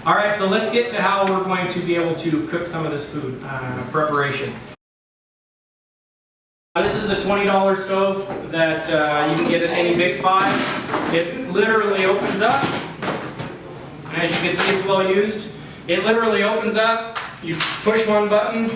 All right, so let's get to how we're going to be able to cook some of this food preparation. This is a $20 stove that you can get at any Big 5. It literally opens up, and as you can see, it's well used. It literally opens up, you push one button,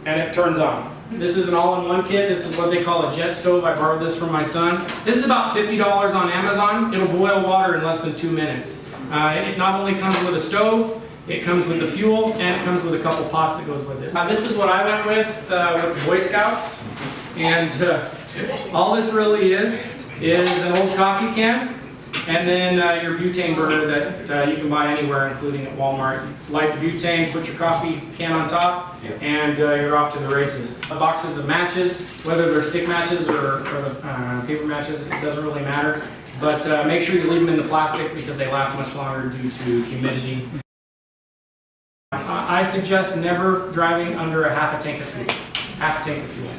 and it turns on. This is an all-in-one kit. This is what they call a jet stove. I borrowed this from my son. This is about $50 on Amazon. It'll boil water in less than 2 minutes. It not only comes with a stove, it comes with the fuel, and it comes with a couple pots that goes with it. This is what I went with the Boy Scouts. And all this really is an old coffee can, and then your butane burner that you can buy anywhere, including at Walmart. You light the butane, put your coffee can on top, and you're off to the races. Boxes of matches, whether they're stick matches or paper matches, it doesn't really matter. But make sure you leave them in the plastic because they last much longer due to humidity. I suggest never driving under a half a tank of fuel.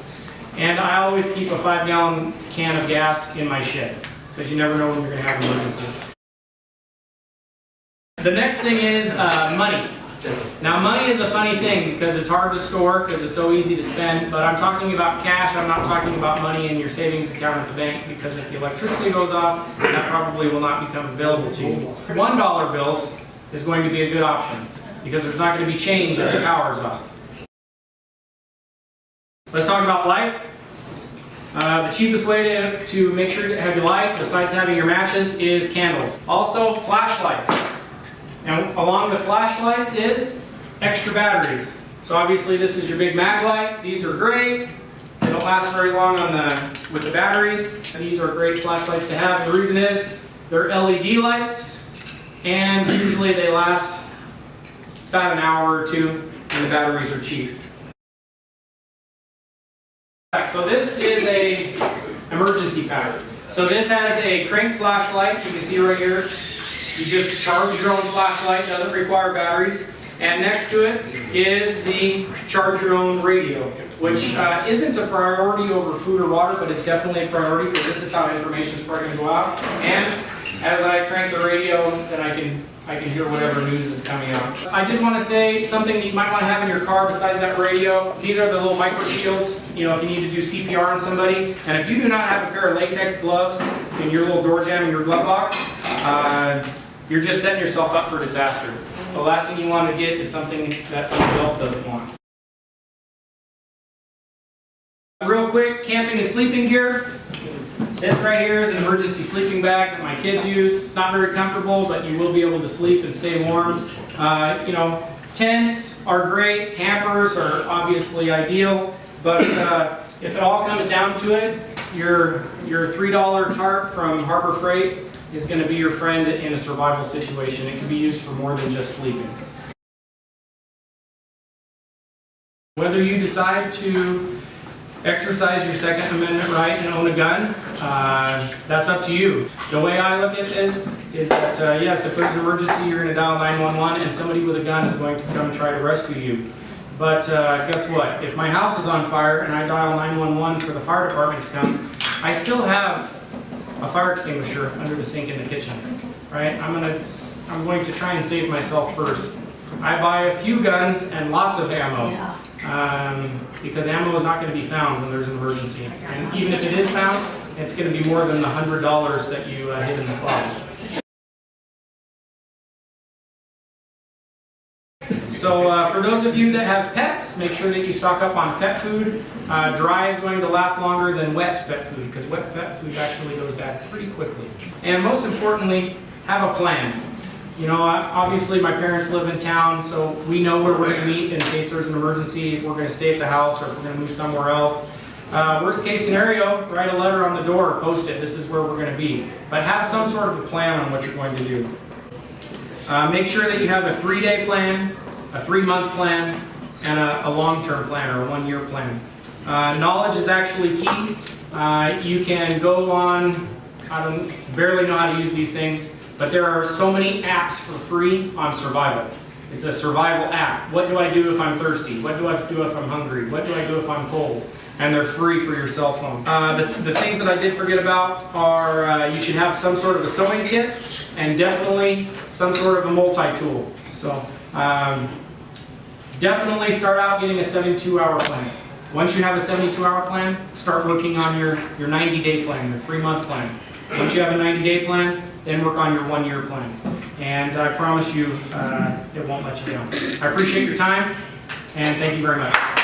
And I always keep a 5-gallon can of gas in my shed, because you never know when you're going to have an emergency. The next thing is money. Now, money is a funny thing because it's hard to store because it's so easy to spend, but I'm talking about cash. I'm not talking about money in your savings account at the bank, because if the electricity goes off, that probably will not become available to you. $1 bills is going to be a good option because there's not going to be change if the power's off. Let's talk about light. The cheapest way to make sure you have your light, besides having your matches, is candles. Also, flashlights. And along with flashlights is extra batteries. So obviously this is your big mag light. These are great. They don't last very long with the batteries. And these are great flashlights to have. And the reason is they're LED lights, and usually they last about an hour or two, and the batteries are cheap. So this is a emergency pack. So this has a crank flashlight. You can see right here. You just charge your own flashlight. It doesn't require batteries. And next to it is the charge your own radio, which isn't a priority over food or water, but it's definitely a priority because this is how information is probably going to go out. And as I crank the radio, then I can hear whatever news is coming out. I did want to say something that you might want to have in your car besides that radio. These are the little micro shields, you know, if you need to do CPR on somebody. And if you do not have a pair of latex gloves in your little door jamb in your glove box, you're just setting yourself up for disaster. So the last thing you want to get is something that somebody else doesn't want. Real quick, camping and sleeping gear. This right here is an emergency sleeping bag that my kids use. It's not very comfortable, but you will be able to sleep and stay warm. You know, tents are great. Campers are obviously ideal. But if it all comes down to it, your $3 tarp from Harbor Freight is going to be your friend in a survival situation. It can be used for more than just sleeping. Whether you decide to exercise your Second Amendment right and own a gun, that's up to you. The way I look at this is that, yes, if there's an emergency, you're going to dial 911 and somebody with a gun is going to come try to rescue you. But guess what? If my house is on fire and I dial 911 for the fire department to come, I still have a fire extinguisher under the sink in the kitchen, right? I'm going to try and save myself first. I buy a few guns and lots of ammo. Because ammo is not going to be found when there's an emergency. And even if it is found, it's going to be more than the $100 that you hid in the closet. So for those of you that have pets, make sure that you stock up on pet food. Dry is going to last longer than wet pet food, because wet pet food actually goes bad pretty quickly. And most importantly, have a plan. You know, obviously my parents live in town, so we know where we're going to meet in case there's an emergency, if we're going to stay at the house or if we're going to move somewhere else. Worst case scenario, write a letter on the door, post it, this is where we're going to be. But have some sort of a plan on what you're going to do. Make sure that you have a 3-day plan, a 3-month plan, and a long-term plan or a 1-year plan. Knowledge is actually key. You can go on, I barely know how to use these things, but there are so many apps for free on survival. It's a survival app. What do I do if I'm thirsty? What do I do if I'm hungry? What do I do if I'm cold? and they're free for your cell phone. The things that I did forget about are you should have some sort of a sewing kit and definitely some sort of a multi-tool. So definitely start out getting a 72-hour plan. Once you have a 72-hour plan, start working on your 90-day plan, your 3-month plan. Once you have a 90-day plan, then work on your 1-year plan. And I promise you, it won't let you down. I appreciate your time, and thank you very much.